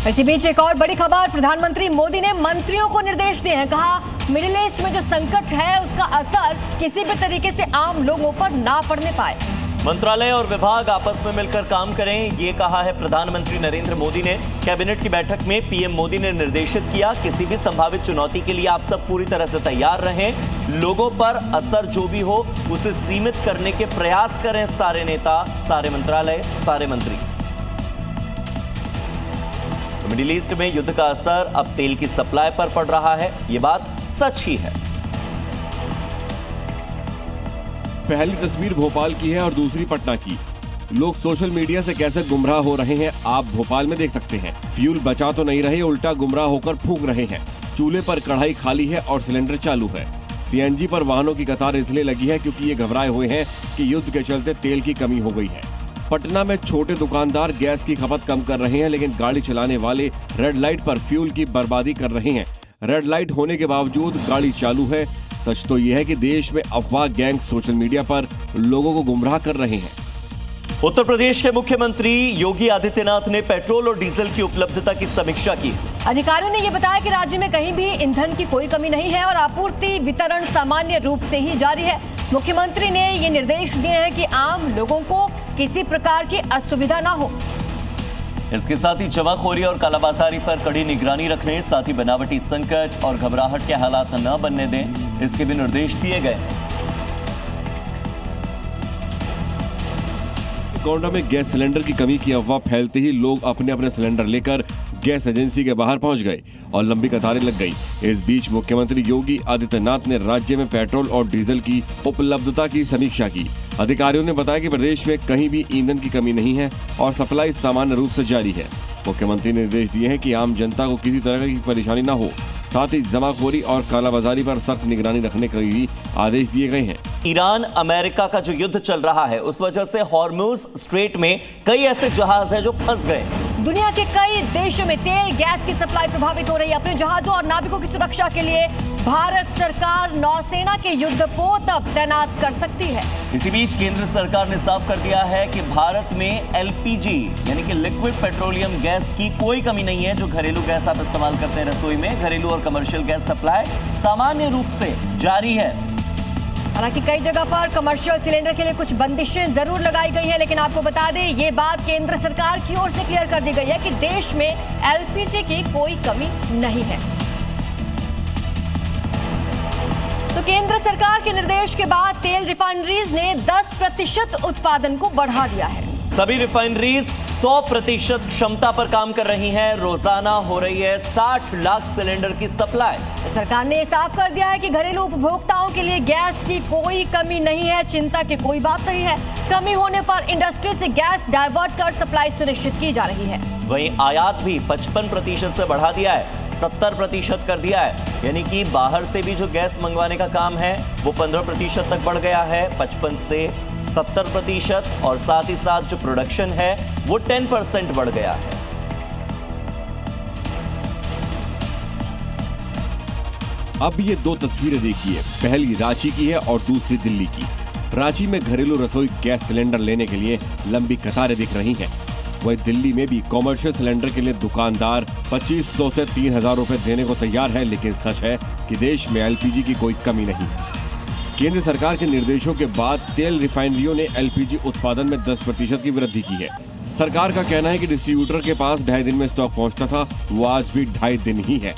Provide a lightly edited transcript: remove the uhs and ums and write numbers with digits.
इसी बीच एक और बड़ी खबर, प्रधानमंत्री मोदी ने मंत्रियों को निर्देश दिए हैं। कहा, मिडिल ईस्ट में जो संकट है उसका असर किसी भी तरीके से आम लोगों पर ना पड़ने पाए। मंत्रालय और विभाग आपस में मिलकर काम करें, ये कहा है प्रधानमंत्री नरेंद्र मोदी ने। कैबिनेट की बैठक में पीएम मोदी ने निर्देशित किया, किसी भी संभावित चुनौती के लिए आप सब पूरी तरह से तैयार रहें। लोगों पर असर जो भी हो उसे सीमित करने के प्रयास करें सारे नेता, सारे मंत्रालय, सारे मंत्री। मिडिल ईस्ट में युद्ध का असर अब तेल की सप्लाई पर पड़ रहा है, ये बात सच ही है। पहली तस्वीर भोपाल की है और दूसरी पटना की। लोग सोशल मीडिया से कैसे गुमराह हो रहे हैं आप भोपाल में देख सकते हैं। फ्यूल बचा तो नहीं रहे, उल्टा गुमराह होकर फूंक रहे हैं। चूल्हे पर कढ़ाई खाली है और सिलेंडर चालू है। सीएनजी पर वाहनों की कतार इसलिए लगी है क्योंकि ये घबराए हुए हैं कि युद्ध के चलते तेल की कमी हो गई है। पटना में छोटे दुकानदार गैस की खपत कम कर रहे हैं, लेकिन गाड़ी चलाने वाले रेड लाइट पर फ्यूल की बर्बादी कर रहे हैं। रेड लाइट होने के बावजूद गाड़ी चालू है। सच तो यह है कि देश में अफवाह गैंग सोशल मीडिया पर लोगों को गुमराह कर रहे हैं। उत्तर प्रदेश के मुख्यमंत्री योगी आदित्यनाथ ने पेट्रोल और डीजल की उपलब्धता की समीक्षा की। अधिकारियों ने यह बताया कि राज्य में कहीं भी ईंधन की कोई कमी नहीं है और आपूर्ति वितरण सामान्य रूप से ही जारी है। मुख्यमंत्री ने ये निर्देश दिए हैं कि आम लोगों को किसी प्रकार की असुविधा ना हो। इसके साथ ही जमाखोरी और कालाबाजारी पर कड़ी निगरानी रखने, साथ ही बनावटी संकट और घबराहट के हालात न बनने दें, इसके भी निर्देश दिए गए। कोंडा में गैस सिलेंडर की कमी की अफवाह फैलते ही लोग अपने अपने सिलेंडर लेकर गैस एजेंसी के बाहर पहुंच गए और लंबी कतारें लग गई। इस बीच मुख्यमंत्री योगी आदित्यनाथ ने राज्य में पेट्रोल और डीजल की उपलब्धता की समीक्षा की। अधिकारियों ने बताया कि प्रदेश में कहीं भी ईंधन की कमी नहीं है और सप्लाई सामान्य रूप से जारी है। मुख्यमंत्री ने निर्देश दिए हैं कि आम जनता को किसी तरह की परेशानी न हो। साथ ही जमाखोरी और कालाबाजारी पर सख्त निगरानी रखने के भी आदेश दिए गए हैं। ईरान अमेरिका का जो युद्ध चल रहा है उस वजह से हॉर्मुज स्ट्रेट में कई ऐसे जहाज हैं जो फंस गए। दुनिया के कई देशों में तेल गैस की सप्लाई प्रभावित हो रही है। अपने जहाजों और नाविकों की सुरक्षा के लिए भारत सरकार नौसेना के युद्धपोत अब तैनात कर सकती है। इसी बीच केंद्र सरकार ने साफ कर दिया है कि भारत में एलपीजी यानी कि लिक्विड पेट्रोलियम गैस की कोई कमी नहीं है। जो घरेलू गैस आप इस्तेमाल करते हैं रसोई में, घरेलू और कमर्शियल गैस सप्लाई सामान्य रूप से जारी है। हालांकि कई जगह पर कमर्शियल सिलेंडर के लिए कुछ बंदिशें जरूर लगाई गई हैं, लेकिन आपको बता दें ये बात केंद्र सरकार की ओर से क्लियर कर दी गई है कि देश में एलपीजी की कोई कमी नहीं है। तो केंद्र सरकार के निर्देश के बाद तेल रिफाइनरीज ने 10% उत्पादन को बढ़ा दिया है। सभी रिफाइनरीज 100% क्षमता पर काम कर रही हैं। रोजाना हो रही है 60 लाख सिलेंडर की सप्लाई। सरकार ने साफ कर दिया है कि घरेलू उपभोक्ताओं के लिए गैस की कोई कमी नहीं है, चिंता की कोई बात नहीं है। कमी होने पर इंडस्ट्री से गैस डाइवर्ट कर सप्लाई सुनिश्चित की जा रही है। वहीं आयात भी 55% से बढ़ा दिया है, 70% कर दिया है। यानी कि बाहर से भी जो गैस मंगवाने का काम है वो 15% तक बढ़ गया है, 55 से 70%, और साथ ही साथ जो प्रोडक्शन है वो 10% बढ़ गया है। अब ये दो तस्वीरें देखिए, पहली रांची की है और दूसरी दिल्ली की। रांची में घरेलू रसोई गैस सिलेंडर लेने के लिए लंबी कतारें दिख रही हैं। वहीं दिल्ली में भी कॉमर्शियल सिलेंडर के लिए दुकानदार 2500 से 3000 रुपए देने को तैयार है, लेकिन सच है कि देश में एलपीजी की कोई कमी नहीं है। केंद्र सरकार के निर्देशों के बाद तेल रिफाइनरियों ने एलपीजी उत्पादन में 10% की वृद्धि की है। सरकार का कहना है कि डिस्ट्रीब्यूटर के पास 2.5 दिन में स्टॉक पहुंचता था, वो आज भी 2.5 दिन ही है।